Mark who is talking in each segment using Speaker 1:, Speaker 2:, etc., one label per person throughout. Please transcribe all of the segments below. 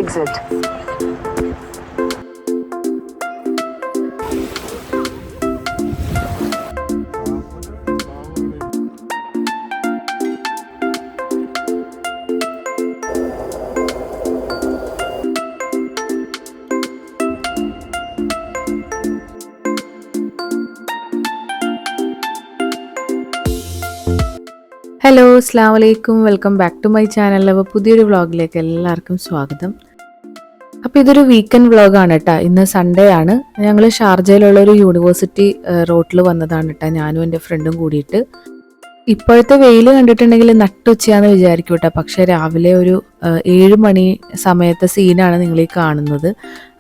Speaker 1: exit.
Speaker 2: Hello അസ്സലാമു അലൈക്കും, welcome back to my channel. അപ്പോൾ പുതിയൊരു വ്ളോഗിലേക്ക് എല്ലാവർക്കും സ്വാഗതം. അപ്പോൾ ഇതൊരു വീക്കെൻഡ് വ്ളോഗാണ് കേട്ടോ. ഇന്ന് സൺഡേ ആണ്. ഞങ്ങൾ ഷാർജയിലുള്ള ഒരു യൂണിവേഴ്സിറ്റി റോട്ടിൽ വന്നതാണ് കേട്ടോ, ഞാനും എൻ്റെ ഫ്രണ്ടും കൂടിയിട്ട്. ഇപ്പോഴത്തെ വെയിൽ കണ്ടിട്ടുണ്ടെങ്കിൽ നട്ടുച്ചയാന്ന് വിചാരിക്കും കേട്ടോ, പക്ഷേ രാവിലെ ഒരു 7 മണി സമയത്തെ സീനാണ് നിങ്ങൾ ഈ കാണുന്നത്.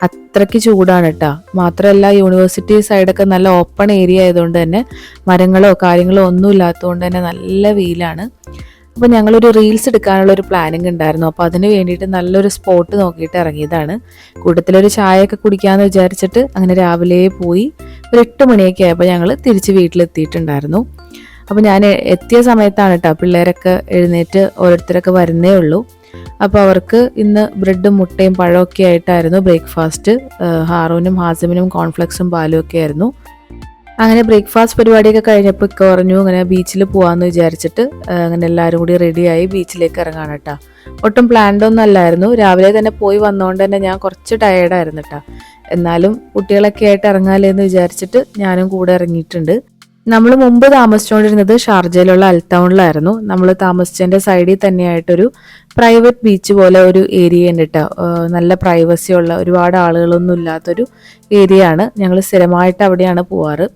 Speaker 2: അത്രയ്ക്ക് ചൂടാണ് കേട്ടോ. മാത്രമല്ല യൂണിവേഴ്സിറ്റി സൈഡൊക്കെ നല്ല ഓപ്പൺ ഏരിയ ആയതുകൊണ്ട് തന്നെ മരങ്ങളോ കാര്യങ്ങളോ ഒന്നും ഇല്ലാത്തതുകൊണ്ട് തന്നെ നല്ല വെയിലാണ്. അപ്പോൾ ഞങ്ങളൊരു റീൽസ് എടുക്കാനുള്ള ഒരു പ്ലാനിങ് ഉണ്ടായിരുന്നു. അപ്പോൾ അതിന് വേണ്ടിയിട്ട് നല്ലൊരു സ്പോട്ട് നോക്കിയിട്ട് ഇറങ്ങിയതാണ്. കൂട്ടത്തിലൊരു ചായയൊക്കെ കുടിക്കാമെന്ന് വിചാരിച്ചിട്ട് അങ്ങനെ രാവിലെ പോയി ഒരു 8 മണിയൊക്കെ ആയപ്പോൾ ഞങ്ങൾ തിരിച്ച് വീട്ടിലെത്തിയിട്ടുണ്ടായിരുന്നു. അപ്പോൾ ഞാൻ എത്തിയ സമയത്താണ് കേട്ടോ പിള്ളേരൊക്കെ എഴുന്നേറ്റ് ഓരോരുത്തരൊക്കെ വരുന്നേ ഉള്ളൂ. അപ്പോൾ അവർക്ക് ഇന്ന് ബ്രെഡും മുട്ടയും പഴമൊക്കെ ആയിട്ടായിരുന്നു ബ്രേക്ക്ഫാസ്റ്റ്. ഹാറൂനും ഹാസിമിനും കോൺഫ്ലെക്സും പാലും ഒക്കെ ആയിരുന്നു. അങ്ങനെ ബ്രേക്ക്ഫാസ്റ്റ് പരിപാടിയൊക്കെ കഴിഞ്ഞപ്പോൾ ഒക്കെ പറഞ്ഞു അങ്ങനെ ബീച്ചിൽ പോകാമെന്ന് വിചാരിച്ചിട്ട് അങ്ങനെ എല്ലാവരും കൂടി റെഡിയായി ബീച്ചിലേക്ക് ഇറങ്ങാണ് കേട്ടോ. ഒട്ടും പ്ലാൻഡ് ഒന്നും അല്ലായിരുന്നു. രാവിലെ തന്നെ പോയി വന്നതുകൊണ്ട് തന്നെ ഞാൻ കുറച്ച് ടയേർഡായിരുന്നു കേട്ടോ. എന്നാലും കുട്ടികളൊക്കെ ആയിട്ട് ഇറങ്ങാലേന്ന് വിചാരിച്ചിട്ട് ഞാനും കൂടെ ഇറങ്ങിയിട്ടുണ്ട്. നമ്മൾ മുമ്പ് താമസിച്ചുകൊണ്ടിരുന്നത് ഷാർജയിലുള്ള അൽടൗണിലായിരുന്നു. നമ്മൾ താമസിച്ചതിൻ്റെ സൈഡിൽ തന്നെയായിട്ടൊരു പ്രൈവറ്റ് ബീച്ച് പോലെ ഒരു ഏരിയ ഉണ്ട് കേട്ടോ. നല്ല പ്രൈവസി ഉള്ള ഒരുപാട് ആളുകളൊന്നും ഇല്ലാത്തൊരു ഏരിയ ആണ്. ഞങ്ങൾ സ്ഥിരമായിട്ട് അവിടെയാണ് പോവാറ്.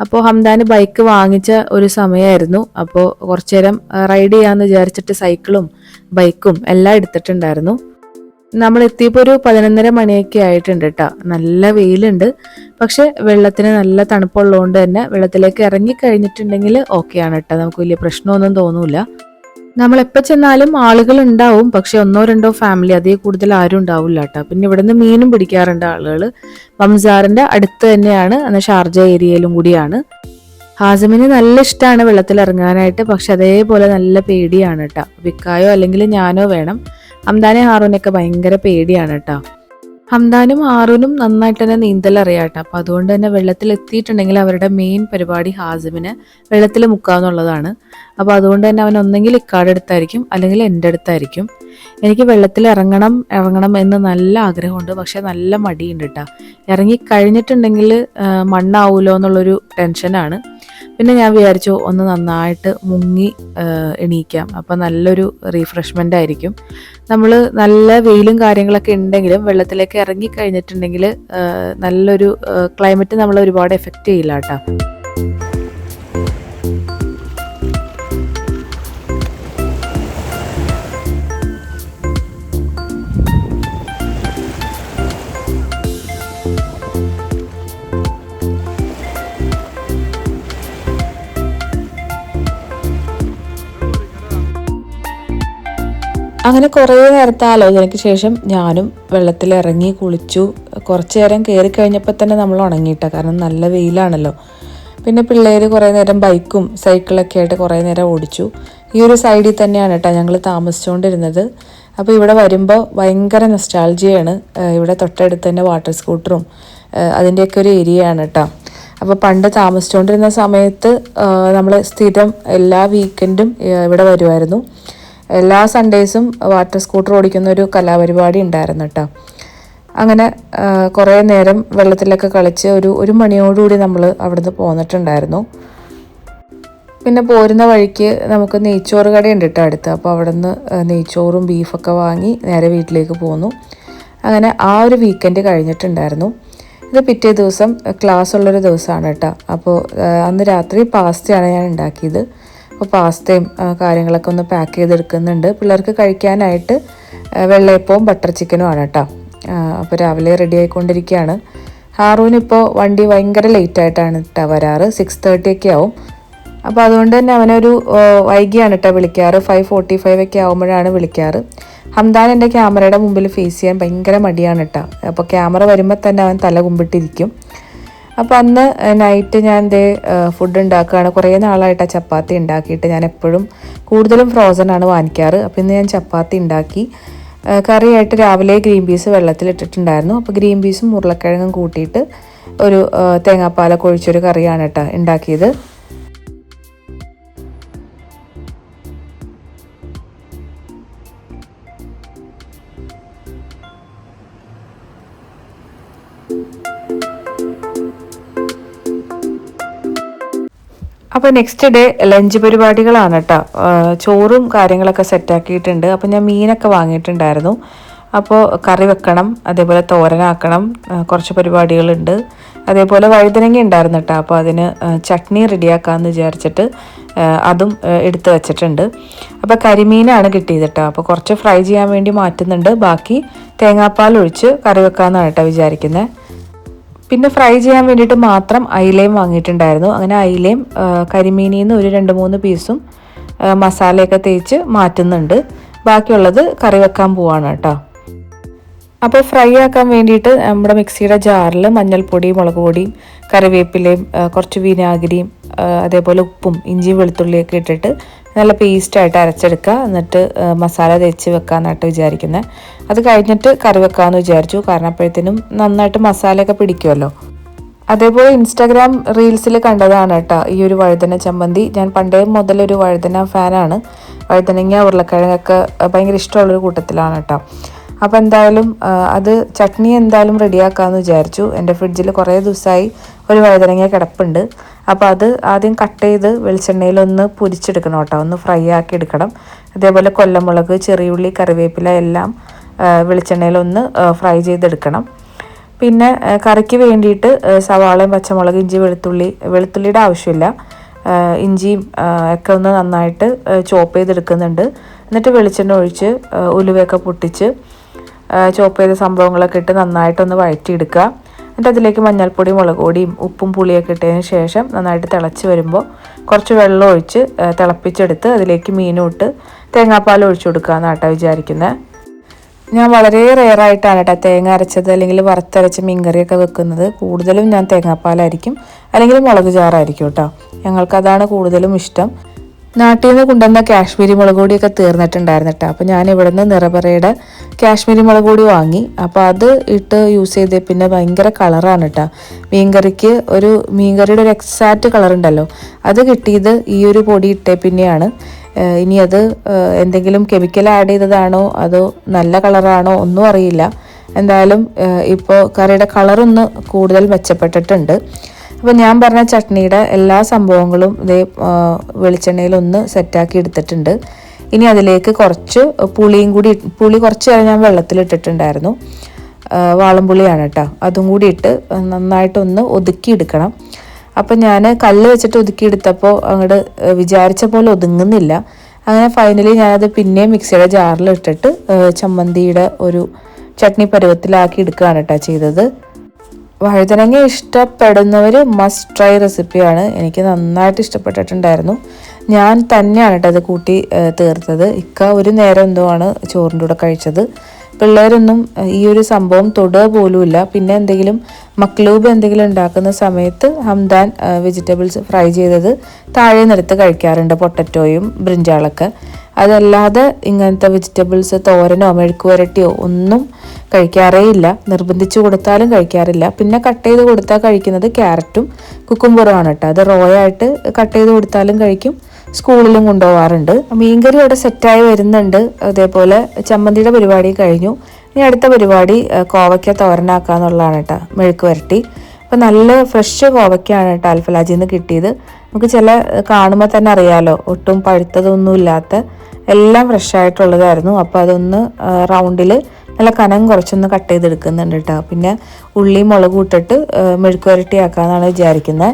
Speaker 2: അപ്പോൾ ഹംദാന് ബൈക്ക് വാങ്ങിച്ച ഒരു സമയമായിരുന്നു. അപ്പോൾ കുറച്ചു നേരം റൈഡ് ചെയ്യാമെന്ന് വിചാരിച്ചിട്ട് സൈക്കിളും ബൈക്കും എല്ലാം എടുത്തിട്ടുണ്ടായിരുന്നു. നമ്മൾ എത്തിയപ്പോൾ ഒരു 11:30 മണിയൊക്കെ ആയിട്ടുണ്ട് കേട്ടോ. നല്ല വെയിലുണ്ട്, പക്ഷെ വെള്ളത്തിന് നല്ല തണുപ്പുള്ളതുകൊണ്ട് തന്നെ വെള്ളത്തിലേക്ക് ഇറങ്ങി കഴിഞ്ഞിട്ടുണ്ടെങ്കിൽ ഓക്കെയാണ് കേട്ടോ. നമുക്ക് വലിയ പ്രശ്നമൊന്നും തോന്നൂല. നമ്മളെപ്പോൾ ചെന്നാലും ആളുകൾ ഉണ്ടാവും, പക്ഷെ 1-2 ഫാമിലി, അതേ കൂടുതൽ ആരും ഉണ്ടാവില്ല കേട്ടോ. പിന്നെ ഇവിടുന്ന് മീനും പിടിക്കാറുണ്ട് ആളുകൾ. ബംസാറിന്റെ അടുത്ത് തന്നെയാണ്, എന്നാൽ ഷാർജ ഏരിയയിലും കൂടിയാണ്. ഹാസിമിന് നല്ല ഇഷ്ടമാണ് വെള്ളത്തിൽ ഇറങ്ങാനായിട്ട്, പക്ഷെ അതേപോലെ നല്ല പേടിയാണ് കേട്ടോ. വിക്കായോ അല്ലെങ്കിൽ ഞാനോ വേണം. ഹംദാനെ ഹാറൂനൊക്കെ ഭയങ്കര പേടിയാണ് കേട്ടോ. ഹംദാനും ഹാറൂനും നന്നായിട്ട് തന്നെ നീന്തൽ അറിയാം കേട്ടോ. അപ്പോൾ അതുകൊണ്ട് തന്നെ വെള്ളത്തിൽ എത്തിയിട്ടുണ്ടെങ്കിൽ അവരുടെ മെയിൻ പരിപാടി ഹാസിമിനെ വെള്ളത്തിൽ മുക്കാന്നുള്ളതാണ്. അപ്പോൾ അതുകൊണ്ട് തന്നെ അവൻ ഒന്നെങ്കിൽ ഇക്കാടെ അടുത്തായിരിക്കും അല്ലെങ്കിൽ എൻ്റെ അടുത്തായിരിക്കും. എനിക്ക് വെള്ളത്തിൽ ഇറങ്ങണം എന്ന് നല്ല ആഗ്രഹമുണ്ട്, പക്ഷെ നല്ല മടിയുണ്ട് കേട്ടോ. ഇറങ്ങിക്കഴിഞ്ഞിട്ടുണ്ടെങ്കിൽ മണ്ണാവൂലോ എന്നുള്ളൊരു ടെൻഷനാണ്. പിന്നെ ഞാൻ വിചാരിച്ചു ഒന്ന് നന്നായിട്ട് മുങ്ങി എണീക്കാം, അപ്പം നല്ലൊരു റീഫ്രഷ്മെൻ്റ് ആയിരിക്കും. നമ്മൾ നല്ല വെയിലും കാര്യങ്ങളൊക്കെ ഉണ്ടെങ്കിലും വെള്ളത്തിലേക്ക് ഇറങ്ങിക്കഴിഞ്ഞിട്ടുണ്ടെങ്കിൽ നല്ലൊരു ക്ലൈമറ്റ് നമ്മളെ ഒരുപാട് എഫക്റ്റ് ചെയ്യില്ല കേട്ടോ. അങ്ങനെ കുറേ നേരത്തെ ആലോചനയ്ക്ക് ശേഷം ഞാനും വെള്ളത്തിൽ ഇറങ്ങി കുളിച്ചു. കുറച്ച് നേരം കയറി കഴിഞ്ഞപ്പോൾ തന്നെ നമ്മൾ ഉണങ്ങിയിട്ട, കാരണം നല്ല വെയിലാണല്ലോ. പിന്നെ പിള്ളേർ കുറേ നേരം ബൈക്കും സൈക്കിളൊക്കെ ആയിട്ട് കുറേ നേരം ഓടിച്ചു. ഈ ഒരു സൈഡിൽ തന്നെയാണ് കേട്ടോ ഞങ്ങൾ താമസിച്ചുകൊണ്ടിരുന്നത്. അപ്പോൾ ഇവിടെ വരുമ്പോൾ ഭയങ്കര നൊസ്റ്റാൾജിയാണ്. ഇവിടെ തൊട്ടടുത്ത് തന്നെ വാട്ടർ സ്കൂട്ടറും അതിൻ്റെയൊക്കെ ഒരു ഏരിയ ആണ് കേട്ടോ. അപ്പോൾ പണ്ട് താമസിച്ചുകൊണ്ടിരുന്ന സമയത്ത് നമ്മൾ സ്ഥിരം എല്ലാ വീക്കെൻഡും ഇവിടെ വരുമായിരുന്നു. എല്ലാ സൺഡേസും വാട്ടർ സ്കൂട്ടർ ഓടിക്കുന്ന ഒരു കലാപരിപാടി ഉണ്ടായിരുന്നു കേട്ടോ. അങ്ങനെ കുറേ നേരം വെള്ളത്തിലൊക്കെ കളിച്ച് ഒരു മണിയോടുകൂടി നമ്മൾ അവിടുന്ന് പോന്നിട്ടുണ്ടായിരുന്നു. പിന്നെ പോരുന്ന വഴിക്ക് നമുക്ക് നെയ്ച്ചോറ് കടയുണ്ട് കേട്ടോ അടുത്ത്. അപ്പോൾ അവിടുന്ന് നെയ്ച്ചോറും ബീഫൊക്കെ വാങ്ങി നേരെ വീട്ടിലേക്ക് പോന്നു. അങ്ങനെ ആ ഒരു വീക്കെൻഡ് കഴിഞ്ഞിട്ടുണ്ടായിരുന്നു. ഇത് പിറ്റേ ദിവസം ക്ലാസ് ഉള്ളൊരു ദിവസമാണ് കേട്ടോ. അപ്പോൾ അന്ന് രാത്രി പാസ്തയാണ് ഞാൻ ഉണ്ടാക്കിയത്. അപ്പോൾ പാസ്തയും കാര്യങ്ങളൊക്കെ ഒന്ന് പാക്ക് ചെയ്തെടുക്കുന്നുണ്ട്. പിള്ളേർക്ക് കഴിക്കാനായിട്ട് വെള്ളയപ്പവും ബട്ടർ ചിക്കനും ആണ് കേട്ടോ. അപ്പോൾ രാവിലെ റെഡി ആയിക്കൊണ്ടിരിക്കുകയാണ്. ഹാറൂനിപ്പോൾ വണ്ടി ഭയങ്കര ലേറ്റായിട്ടാണ് കേട്ടോ വരാറ്. 6:30 ഒക്കെ ആവും. അപ്പോൾ അതുകൊണ്ട് തന്നെ അവനൊരു വൈകിയാണ് കേട്ടോ വിളിക്കാറ്. 5:45 ഒക്കെ ആകുമ്പോഴാണ് വിളിക്കാറ്. ഹംദാൻ എൻ്റെ ക്യാമറയുടെ മുമ്പിൽ ഫേസ് ചെയ്യാൻ ഭയങ്കര മടിയാണ് കേട്ടോ. അപ്പോൾ ക്യാമറ വരുമ്പോൾ തന്നെ അവൻ തല കുമ്പിട്ടിരിക്കും. അപ്പോൾ അന്ന് നൈറ്റ് ഞാൻ ഫുഡ് ഉണ്ടാക്കുകയാണ്. കുറേ നാളായിട്ട് ചപ്പാത്തി ഉണ്ടാക്കിയിട്ട് ഞാൻ എപ്പോഴും കൂടുതലും ഫ്രോസൺ ആണ് വാങ്ങിക്കാറ്. അപ്പോൾ ഇന്ന് ഞാൻ ചപ്പാത്തി ഉണ്ടാക്കി. കറിയായിട്ട് രാവിലെ ഗ്രീൻ പീസ് വെള്ളത്തിലിട്ടിട്ടുണ്ടായിരുന്നു. അപ്പോൾ ഗ്രീൻ പീസും ഉരുളക്കിഴങ്ങും കൂട്ടിയിട്ട് ഒരു തേങ്ങാപ്പാലൊക്കെ ഒഴിച്ചൊരു കറിയാണ് കേട്ടോ ഉണ്ടാക്കിയത്. അപ്പോൾ നെക്സ്റ്റ് ഡേ ലഞ്ച് പരിപാടികളാണ് കേട്ടോ. ചോറും കാര്യങ്ങളൊക്കെ സെറ്റാക്കിയിട്ടുണ്ട്. അപ്പോൾ ഞാൻ മീനൊക്കെ വാങ്ങിയിട്ടുണ്ടായിരുന്നു. അപ്പോൾ കറി വെക്കണം, അതേപോലെ തോരനാക്കണം, കുറച്ച് പരിപാടികളുണ്ട്. അതേപോലെ വഴുതനങ്ങ ഉണ്ടായിരുന്നു കേട്ടോ. അപ്പോൾ അതിന് ചട്നി റെഡിയാക്കാമെന്ന് വിചാരിച്ചിട്ട് അതും എടുത്ത് വെച്ചിട്ടുണ്ട്. അപ്പോൾ കരിമീനാണ് കിട്ടിയത് കേട്ടോ. അപ്പോൾ കുറച്ച് ഫ്രൈ ചെയ്യാൻ വേണ്ടി മാറ്റുന്നുണ്ട്. ബാക്കി തേങ്ങാപ്പാൽ ഒഴിച്ച് കറി വെക്കാമെന്നാണ് കേട്ടോ വിചാരിക്കുന്നത്. പിന്നെ ഫ്രൈ ചെയ്യാൻ വേണ്ടിയിട്ട് മാത്രം അയിലയും വാങ്ങിയിട്ടുണ്ടായിരുന്നു. അങ്ങനെ അയിലയും കരിമീനിൽ നിന്ന് ഒരു 2-3 പീസും മസാലയൊക്കെ തേച്ച് മാറ്റുന്നുണ്ട്. ബാക്കിയുള്ളത് കറി വെക്കാൻ പോവാണ് കേട്ടോ. അപ്പോൾ ഫ്രൈ ആക്കാൻ വേണ്ടിയിട്ട് നമ്മുടെ മിക്സിയുടെ ജാറിൽ മഞ്ഞൾപ്പൊടിയും മുളക് പൊടിയും കറിവേപ്പിലയും കുറച്ച് വിനാഗിരിയും അതേപോലെ ഉപ്പും ഇഞ്ചിയും വെളുത്തുള്ളിയൊക്കെ ഇട്ടിട്ട് നല്ല പേസ്റ്റായിട്ട് അരച്ചെടുക്കുക. എന്നിട്ട് മസാല തേച്ച് വെക്കാമെന്നായിട്ട് വിചാരിക്കുന്നത്. അത് കഴിഞ്ഞിട്ട് കറി വെക്കാമെന്ന് വിചാരിച്ചു. കാരണം അപ്പോഴത്തേനും നന്നായിട്ട് മസാലയൊക്കെ പിടിക്കുമല്ലോ. അതേപോലെ ഇൻസ്റ്റാഗ്രാം റീൽസിൽ കണ്ടതാണ് കേട്ടോ ഈ ഒരു വഴുതന ചമ്മന്തി. ഞാൻ പണ്ടേ മുതലൊരു വഴുതന ഫാനാണ്. വഴുതനങ്ങ ഉരുളക്കിഴങ്ങൊക്കെ ഭയങ്കര ഇഷ്ടമുള്ളൊരു കൂട്ടത്തിലാണ് കേട്ടോ. അപ്പോൾ എന്തായാലും അത് ചട്നി എന്തായാലും റെഡിയാക്കാമെന്ന് വിചാരിച്ചു. എൻ്റെ ഫ്രിഡ്ജിൽ കുറേ ദിവസമായി ഒരു വഴുതനങ്ങ കിടപ്പുണ്ട്. അപ്പോൾ അത് ആദ്യം കട്ട് ചെയ്ത് വെളിച്ചെണ്ണയിലൊന്ന് പൊരിച്ചെടുക്കണം കേട്ടോ, ഒന്ന് ഫ്രൈ ആക്കി എടുക്കണം. അതേപോലെ കൊല്ലമുളക്, ചെറിയുള്ളി, കറിവേപ്പില എല്ലാം വെളിച്ചെണ്ണയിലൊന്ന് ഫ്രൈ ചെയ്തെടുക്കണം. പിന്നെ കറിക്ക് വേണ്ടിയിട്ട് സവാളയും പച്ചമുളക്, ഇഞ്ചി, വെളുത്തുള്ളിയുടെ ആവശ്യമില്ല, ഇഞ്ചിയും ഒക്കെ ഒന്ന് നന്നായിട്ട് ചോപ്പ് ചെയ്തെടുക്കുന്നുണ്ട്. എന്നിട്ട് വെളിച്ചെണ്ണ ഒഴിച്ച് ഉലുവയൊക്കെ പൊട്ടിച്ച് ചോപ്പ് ചെയ്ത സംഭവങ്ങളൊക്കെ ഇട്ട് നന്നായിട്ടൊന്ന് വഴറ്റിയെടുക്കുക. എന്നിട്ട് അതിലേക്ക് മഞ്ഞൾപ്പൊടി, മുളക് പൊടിയും ഉപ്പും പുളിയൊക്കെ ഇട്ടതിന് ശേഷം നന്നായിട്ട് തിളച്ച് വരുമ്പോൾ കുറച്ച് വെള്ളം ഒഴിച്ച് തിളപ്പിച്ചെടുത്ത് അതിലേക്ക് മീനും ഇട്ട് തേങ്ങാപ്പാൽ ഒഴിച്ചു കൊടുക്കുക എന്നാട്ടോ വിചാരിക്കുന്നത്. ഞാൻ വളരെ റെയറായിട്ടാണ് കേട്ടോ തേങ്ങ അരച്ചത് അല്ലെങ്കിൽ വറുത്തരച്ച മീൻകറിയൊക്കെ വെക്കുന്നത്. കൂടുതലും ഞാൻ തേങ്ങാപ്പാലായിരിക്കും അല്ലെങ്കിൽ മുളക് ചാറായിരിക്കും കേട്ടോ. ഞങ്ങൾക്കതാണ് കൂടുതലും ഇഷ്ടം. നാട്ടിൽ നിന്ന് കൊണ്ടുവന്ന കാശ്മീരി മുളക് പൊടിയൊക്കെ തീർന്നിട്ടുണ്ടായിരുന്നു കേട്ടോ. അപ്പോൾ ഞാൻ ഇവിടെ നിന്ന് നിറപറയുടെ കാശ്മീരി മുളക് പൊടി വാങ്ങി. അപ്പോൾ അത് ഇട്ട് യൂസ് ചെയ്ത് പിന്നെ ഭയങ്കര കളറാണ് കേട്ടോ. മീൻകറിയുടെ ഒരു എക്സാക്റ്റ് കളർ ഉണ്ടല്ലോ, അത് കിട്ടിയത് ഈ ഒരു പൊടി ഇട്ടേ പിന്നെയാണ്. ഇനി അത് എന്തെങ്കിലും കെമിക്കൽ ആഡ് ചെയ്തതാണോ അതോ നല്ല കളറാണോ ഒന്നും അറിയില്ല. എന്തായാലും ഇപ്പോൾ കറിയുടെ കളറൊന്ന് കൂടുതൽ മെച്ചപ്പെട്ടിട്ടുണ്ട്. അപ്പോൾ ഞാൻ പറഞ്ഞ ചട്നിയുടെ എല്ലാ സംഭവങ്ങളും ഇതേ വെളിച്ചെണ്ണയിലൊന്ന് സെറ്റാക്കി എടുത്തിട്ടുണ്ട്. ഇനി അതിലേക്ക് കുറച്ച് പുളി കുറച്ച് നേരം ഞാൻ വെള്ളത്തിലിട്ടിട്ടുണ്ടായിരുന്നു. വാളംപുളിയാണ് കേട്ടോ. അതും കൂടി ഇട്ട് നന്നായിട്ടൊന്ന് ഒതുക്കിയെടുക്കണം. അപ്പം ഞാൻ കല്ല് വെച്ചിട്ട് ഒതുക്കിയെടുത്തപ്പോൾ അങ്ങോട്ട് വിചാരിച്ച പോലെ ഒതുങ്ങുന്നില്ല. അങ്ങനെ ഫൈനലി ഞാനത് പിന്നെയും മിക്സിയുടെ ജാറിൽ ഇട്ടിട്ട് ചമ്മന്തിയുടെ ഒരു ചട്നി പരുവത്തിലാക്കി എടുക്കുകയാണ് കേട്ടോ ചെയ്തത്. വഴുതനങ്ങ ഇഷ്ടപ്പെടുന്നവർ മസ്റ്റ് ട്രൈ റെസിപ്പിയാണ്. എനിക്ക് നന്നായിട്ട് ഇഷ്ടപ്പെട്ടിട്ടുണ്ടായിരുന്നു. ഞാൻ തന്നെയാണ് കേട്ടോ അത് കൂട്ടി തീർത്തത്. ഒരു നേരം എന്തോ ആണ് ചോറിൻ്റെ കൂടെ കഴിച്ചത്. പിള്ളേരൊന്നും ഈ ഒരു സംഭവം തൊടുക പോലുമില്ല. പിന്നെ എന്തെങ്കിലും മക്ലൂബ് എന്തെങ്കിലും ഉണ്ടാക്കുന്ന സമയത്ത് ഹംദാൻ വെജിറ്റബിൾസ് ഫ്രൈ ചെയ്തത് താഴെ നിന്നെടുത്ത് കഴിക്കാറുണ്ട്, പൊട്ടറ്റോയും ബ്രിഞ്ചാളൊക്കെ. അതല്ലാതെ ഇങ്ങനത്തെ വെജിറ്റബിൾസ് തോരനോ മെഴുക്കുവരട്ടിയോ ഒന്നും കഴിക്കാറേ ഇല്ല. നിർബന്ധിച്ചു കൊടുത്താലും കഴിക്കാറില്ല. പിന്നെ കട്ട് ചെയ്ത് കൊടുത്താൽ കഴിക്കുന്നത് ക്യാരറ്റും കുക്കുംബറുമാണ് കേട്ടോ. അത് റോയായിട്ട് കട്ട് ചെയ്ത് കൊടുത്താലും കഴിക്കും, സ്കൂളിലും കൊണ്ടുപോകാറുണ്ട്. മീൻകറി അവിടെ സെറ്റായി വരുന്നുണ്ട്. അതേപോലെ ചമ്മന്തിയുടെ പരിപാടി കഴിഞ്ഞു. ഇനി അടുത്ത പരിപാടി കോവയ്ക്ക തോരനാക്കാന്നുള്ളതാണ് കേട്ടോ, മെഴുക്ക് വരട്ടി. അപ്പോൾ നല്ല ഫ്രഷ് കോവയ്ക്കാണ് കേട്ടോ അൽഫലാജിൽ നിന്ന് കിട്ടിയത്. നമുക്ക് കാണുമ്പോൾ തന്നെ അറിയാലോ, ഒട്ടും പഴുത്തതൊന്നും ഇല്ലാത്ത എല്ലാം ഫ്രഷ് ആയിട്ടുള്ളതായിരുന്നു. അപ്പോൾ അതൊന്ന് റൗണ്ടിൽ നല്ല കനം കുറച്ചൊന്ന് കട്ട് ചെയ്തെടുക്കുന്നുണ്ട് കേട്ടോ. പിന്നെ ഉള്ളി മുളക് ഇട്ടിട്ട് മെഴുക്ക് വരട്ടി ആക്കാമെന്നാണ് വിചാരിക്കുന്നത്.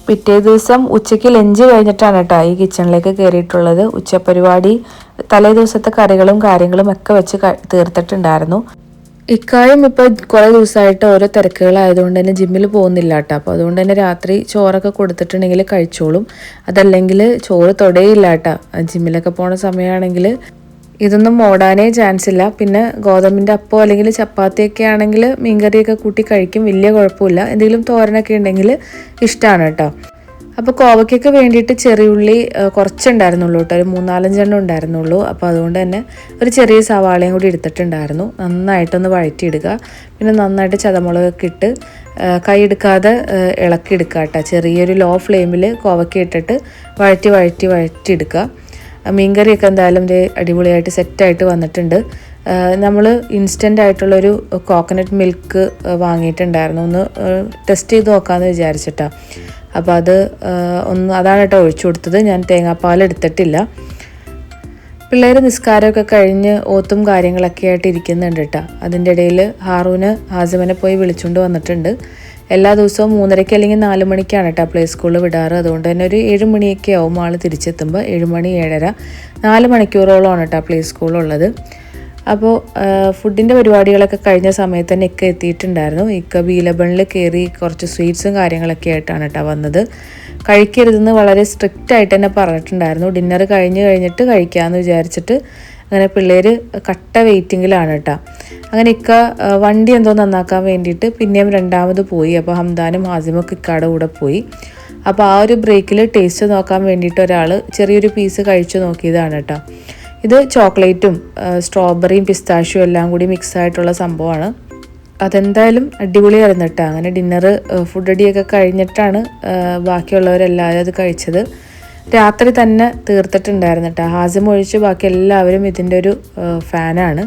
Speaker 2: പിറ്റേ ദിവസം ഉച്ചയ്ക്ക് ലഞ്ച് കഴിഞ്ഞിട്ടാണ് കേട്ടോ ഈ കിച്ചണിലേക്ക് കയറിയിട്ടുള്ളത്. ഉച്ചപരിപാടി തലേ ദിവസത്തെ കറികളും കാര്യങ്ങളും ഒക്കെ വെച്ച് തീർത്തിട്ടുണ്ടായിരുന്നു. ഇക്കായും ഇപ്പോൾ കുറേ ദിവസമായിട്ട് ഓരോ തിരക്കുകളായതുകൊണ്ട് തന്നെ ജിമ്മിൽ പോകുന്നില്ല കേട്ടോ. അപ്പോൾ അതുകൊണ്ട് തന്നെ രാത്രി ചോറൊക്കെ കൊടുത്തിട്ടുണ്ടെങ്കിൽ കഴിച്ചോളും. അതല്ലെങ്കിൽ ചോറ് തൊടേയില്ല കേട്ടോ. ജിമ്മിലൊക്കെ പോണ സമയമാണെങ്കിൽ ഇതൊന്നും ഓടാനേ ചാൻസ് ഇല്ല. പിന്നെ ഗോതമ്പിൻ്റെ അപ്പം അല്ലെങ്കിൽ ചപ്പാത്തിയൊക്കെ ആണെങ്കിൽ മീൻകറിയൊക്കെ കൂട്ടി കഴിക്കും, വലിയ കുഴപ്പമില്ല. എന്തെങ്കിലും തോരനൊക്കെ ഉണ്ടെങ്കിൽ ഇഷ്ടമാണ് കേട്ടോ. അപ്പോൾ കോവയ്ക്കൊക്കെ വേണ്ടിയിട്ട് ചെറിയുള്ളി കുറച്ചുണ്ടായിരുന്നുള്ളൂ കേട്ടോ, ഒരു 3-4 എണ്ണം ഉണ്ടായിരുന്നുള്ളൂ. അപ്പോൾ അതുകൊണ്ട് തന്നെ ഒരു ചെറിയ സവാളയും കൂടി എടുത്തിട്ടുണ്ടായിരുന്നു. നന്നായിട്ടൊന്ന് വഴറ്റിയിടുക. പിന്നെ നന്നായിട്ട് ചതമുളകൊക്കെ ഇട്ട് കൈ എടുക്കാതെ ഇളക്കിയെടുക്കുക കേട്ടോ. ചെറിയൊരു ലോ ഫ്ലെയിമിൽ കോവയ്ക്ക ഇട്ടിട്ട് വഴറ്റിയെടുക്കുക. മീൻകറിയൊക്കെ എന്തായാലും ഇത് അടിപൊളിയായിട്ട് സെറ്റായിട്ട് വന്നിട്ടുണ്ട്. നമ്മൾ ഇൻസ്റ്റൻ്റ് ആയിട്ടുള്ളൊരു കോക്കനട്ട് മിൽക്ക് വാങ്ങിയിട്ടുണ്ടായിരുന്നു, ഒന്ന് ടെസ്റ്റ് ചെയ്ത് നോക്കാമെന്ന് വിചാരിച്ചിട്ടാണ്. അപ്പോൾ അതാണ് കേട്ടോ ഒഴിച്ചു കൊടുത്തത്. ഞാൻ തേങ്ങാപ്പാൽ എടുത്തിട്ടില്ല. പിള്ളേർ നിസ്കാരമൊക്കെ കഴിഞ്ഞ് ഓത്തും കാര്യങ്ങളൊക്കെ ആയിട്ട് ഇരിക്കുന്നുണ്ട് കേട്ടോ. അതിൻ്റെ ഇടയിൽ ഹാസിമിനെ പോയി വിളിച്ചുകൊണ്ട് വന്നിട്ടുണ്ട്. എല്ലാ ദിവസവും 3:30 അല്ലെങ്കിൽ 4 മണിക്കാണ് കേട്ടോ പ്ലേ സ്കൂളിൽ വിടാറ്. അതുകൊണ്ട് തന്നെ ഒരു 7 മണിയൊക്കെ ആവും ആൾ തിരിച്ചെത്തുമ്പോൾ. 7 മണി 7:30 4 മണിക്കൂറോളമാണ് കേട്ടോ പ്ലേ സ്കൂളുള്ളത്. അപ്പോൾ ഫുഡിൻ്റെ പരിപാടികളൊക്കെ കഴിഞ്ഞ സമയത്ത് തന്നെ ഇക്ക എത്തിയിട്ടുണ്ടായിരുന്നു. ഇക്ക ബീലബണിൽ കയറി കുറച്ച് സ്വീറ്റ്സും കാര്യങ്ങളൊക്കെ ആയിട്ടാണ് കേട്ടോ വന്നത്. കഴിക്കരുതെന്ന് വളരെ സ്ട്രിക്റ്റ് ആയിട്ട് തന്നെ പറഞ്ഞിട്ടുണ്ടായിരുന്നു. ഡിന്നർ കഴിഞ്ഞിട്ട് കഴിക്കാമെന്ന് വിചാരിച്ചിട്ട് അങ്ങനെ പിള്ളേർ കട്ട വെയിറ്റിങ്ങിലാണ് കേട്ടോ. അങ്ങനെ ഇക്ക വണ്ടി എന്തോ നന്നാക്കാൻ വേണ്ടിയിട്ട് പിന്നെയും രണ്ടാമത് പോയി. അപ്പോൾ ഹംദാനും ഹാസിമൊക്കെ ഇക്കയുടെ കൂടെ പോയി. അപ്പോൾ ആ ഒരു ബ്രേക്കിൽ ടേസ്റ്റ് നോക്കാൻ വേണ്ടിയിട്ട് ഒരാൾ ചെറിയൊരു പീസ് കഴിച്ചു നോക്കിയതാണ് കേട്ടോ. ഇത് ചോക്ലേറ്റും സ്ട്രോബെറിയും പിസ്താഷ്യും എല്ലാം കൂടി മിക്സ് ആയിട്ടുള്ള സംഭവമാണ്. അതെന്തായാലും അടിപൊളിയായിരുന്നു കേട്ടോ. അങ്ങനെ ഡിന്നർ ഫുഡ് അടിയൊക്കെ കഴിഞ്ഞിട്ടാണ് ബാക്കിയുള്ളവരെല്ലാവരും അത് കഴിച്ചത്. രാത്രി തന്നെ തീർത്തിട്ടുണ്ടായിരുന്നു കേട്ടോ. ഹാസിം ഒഴിച്ച് ബാക്കി എല്ലാവരും ഇതിൻ്റെ ഒരു ഫാനാണ്.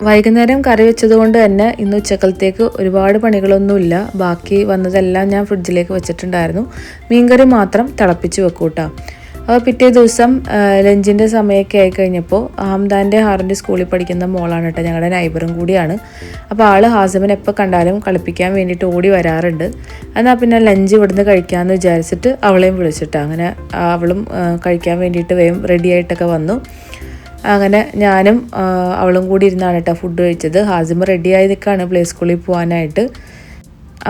Speaker 2: വൈകുന്നേരം കറി വെച്ചതുകൊണ്ട് തന്നെ ഇന്ന് ഉച്ചക്കലത്തേക്ക് ഒരുപാട് പണികളൊന്നുമില്ല. ബാക്കി വന്നതെല്ലാം ഞാൻ ഫ്രിഡ്ജിലേക്ക് വെച്ചിട്ടുണ്ടായിരുന്നു. മീൻകറി മാത്രം തിളപ്പിച്ച് വെക്കും കേട്ടോ. അപ്പോൾ പിറ്റേ ദിവസം ലഞ്ചിൻ്റെ സമയമൊക്കെ ആയിക്കഴിഞ്ഞപ്പോൾ ഹംദാൻ്റെ ഹാറിൻ്റെ സ്കൂളിൽ പഠിക്കുന്ന മോളാണ് കേട്ടോ, ഞങ്ങളുടെ നൈബറും കൂടിയാണ്. അപ്പോൾ ഹാസിമിനെ എപ്പോൾ കണ്ടാലും കളിപ്പിക്കാൻ വേണ്ടിയിട്ട് ഓടി വരാറുണ്ട്. എന്നാൽ പിന്നെ ലഞ്ച് ഇവിടുന്ന് കഴിക്കാമെന്ന് വിചാരിച്ചിട്ട് അവളെയും വിളിച്ചിട്ടാണ്. അങ്ങനെ അവളും കഴിക്കാൻ വേണ്ടിയിട്ട് വേഗം റെഡിയായിട്ടൊക്കെ വന്നു. അങ്ങനെ ഞാനും അവളും കൂടി ഇരുന്നാണ് കേട്ടോ ഫുഡ് കഴിച്ചത്. ഹാസിമ റെഡിയായി നിൽക്കുകയാണ് പ്ലേ സ്കൂളിൽ പോകാനായിട്ട്.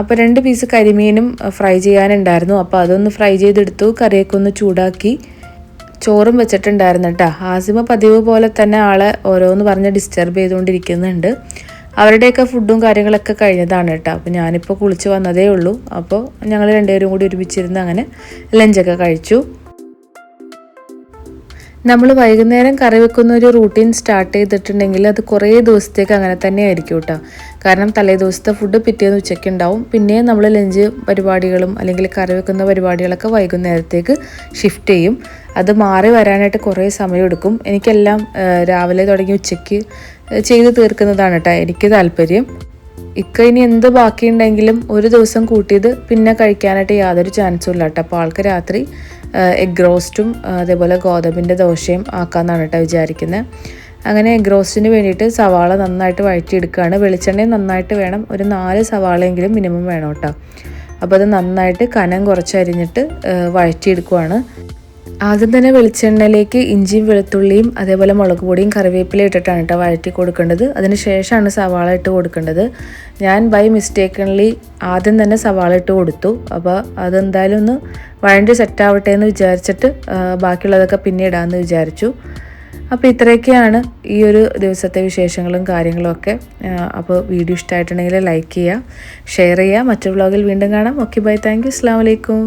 Speaker 2: അപ്പോൾ 2 പീസ് കരിമീനും ഫ്രൈ ചെയ്യാനുണ്ടായിരുന്നു. അപ്പോൾ അതൊന്ന് ഫ്രൈ ചെയ്തെടുത്തു. കറിയൊക്കെ ഒന്ന് ചൂടാക്കി ചോറും വെച്ചിട്ടുണ്ടായിരുന്നു കേട്ടോ. ഹാസിമ പതിവ് പോലെ തന്നെ ആളെ ഓരോന്ന് പറഞ്ഞ് ഡിസ്റ്റർബ് ചെയ്തുകൊണ്ടിരിക്കുന്നുണ്ട്. അവരുടെയൊക്കെ ഫുഡും കാര്യങ്ങളൊക്കെ കഴിഞ്ഞതാണ് കേട്ടോ. അപ്പോൾ ഞാനിപ്പോൾ കുളിച്ച് വന്നതേ ഉള്ളൂ. അപ്പോൾ ഞങ്ങൾ രണ്ടുപേരും കൂടി ഒരുമിച്ചിരുന്ന് അങ്ങനെ ലഞ്ചൊക്കെ കഴിച്ചു. നമ്മൾ വൈകുന്നേരം കറി വെക്കുന്ന ഒരു റൂട്ടീൻ സ്റ്റാർട്ട് ചെയ്തിട്ടുണ്ടെങ്കിൽ അത് കുറേ ദിവസത്തേക്ക് അങ്ങനെ തന്നെ ആയിരിക്കും കേട്ടോ. കാരണം തലേ ദിവസത്തെ ഫുഡ് പിറ്റേന്ന് ഉച്ചയ്ക്ക് ഉണ്ടാവും. പിന്നെയും നമ്മൾ ലഞ്ച് പരിപാടികളും അല്ലെങ്കിൽ കറി വെക്കുന്ന പരിപാടികളൊക്കെ വൈകുന്നേരത്തേക്ക് ഷിഫ്റ്റ് ചെയ്യും. അത് മാറി വരാനായിട്ട് കുറേ സമയമെടുക്കും. എനിക്കെല്ലാം രാവിലെ തുടങ്ങി ഉച്ചയ്ക്ക് ചെയ്ത് തീർക്കുന്നതാണ് കേട്ടോ എനിക്ക് താല്പര്യം. ഇനി എന്ത് ബാക്കിയുണ്ടെങ്കിലും ഒരു ദിവസം കൂട്ടിയത് പിന്നെ കഴിക്കാനായിട്ട് യാതൊരു ചാൻസും ഇല്ല കേട്ടോ. അപ്പോൾ ആൾക്ക് രാത്രി എഗ് റോസ്റ്റും അതേപോലെ ഗോതമ്പിൻ്റെ ദോശയും ആക്കാമെന്നാണ് കേട്ടോ വിചാരിക്കുന്നത്. അങ്ങനെ എഗ് റോസ്റ്റിന് വേണ്ടിയിട്ട് സവാള നന്നായിട്ട് വഴറ്റിയെടുക്കുകയാണ്. വെളിച്ചെണ്ണയും നന്നായിട്ട് വേണം, ഒരു 4 സവാളയെങ്കിലും മിനിമം വേണം കേട്ടോ. അപ്പോൾ അത് നന്നായിട്ട് കനം കുറച്ചരിഞ്ഞിട്ട് വഴറ്റിയെടുക്കുകയാണ്. ആദ്യം തന്നെ വെളിച്ചെണ്ണയിലേക്ക് ഇഞ്ചിയും വെളുത്തുള്ളിയും അതേപോലെ മുളക് പൊടിയും കറിവേപ്പിലയും ഇട്ടിട്ടാണ് കേട്ടോ വഴറ്റി കൊടുക്കേണ്ടത്. അതിന് ശേഷമാണ് സവാള ഇട്ട് കൊടുക്കേണ്ടത്. ഞാൻ ബൈ മിസ്റ്റേക്കൺലി ആദ്യം തന്നെ സവാള ഇട്ട് കൊടുത്തു. അപ്പോൾ അതെന്തായാലും ഒന്ന് വഴണ്ടി സെറ്റാവട്ടെ എന്ന് വിചാരിച്ചിട്ട് ബാക്കിയുള്ളതൊക്കെ പിന്നെ ഇടാമെന്ന് വിചാരിച്ചു. അപ്പോൾ ഇത്രയൊക്കെയാണ് ഈ ഒരു ദിവസത്തെ വിശേഷങ്ങളും കാര്യങ്ങളും ഒക്കെ. അപ്പോൾ വീഡിയോ ഇഷ്ടമായിട്ടുണ്ടെങ്കിൽ ലൈക്ക് ചെയ്യുക, ഷെയർ ചെയ്യുക. മറ്റൊരു വ്ളോഗിൽ വീണ്ടും കാണാം. ഓക്കെ ബൈ, താങ്ക് യു, അസ്സലാമു അലൈക്കും.